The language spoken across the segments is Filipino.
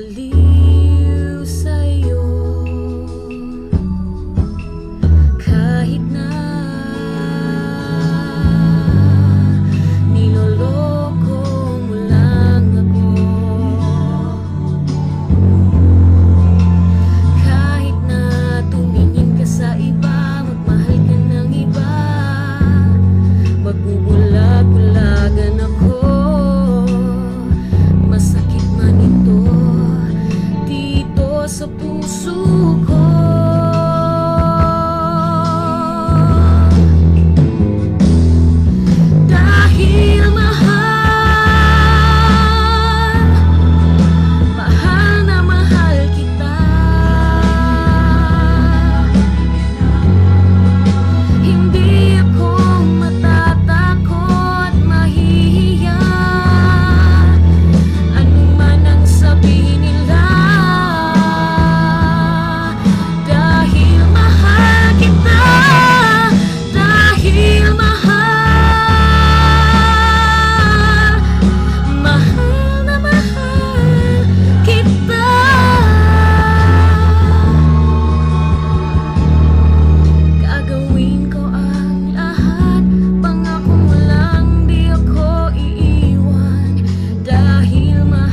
baliw sa'yo kahit na niloloko mo lang ako. Kahit na tumingin ka sa iba, magmahal ka ng iba, magbubulag-bulagan ako. Masakit man ito dito sa puso ko. Dahil mahal na mahal kita, hindi ako matatakot, mahihiya ano man ang sabihin nila. Dahil mahal kita, dahil mahal na mahal kita. Gagawin ko ang lahat, pangako mo lang di ako iiwan. Dahil mahal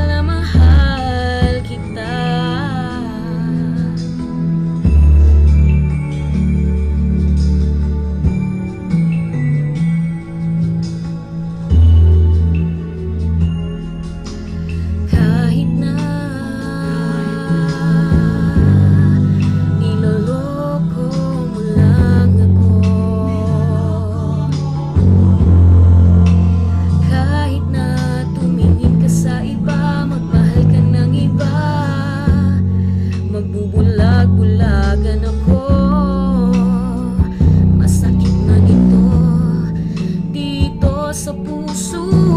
na mahal kita. Kahit na niloloko mo lang ako, kahit na tumingin ka sa iba, magmahal ka ng iba, magbubulag-bulagan ako. Masakit man ito dito sa puso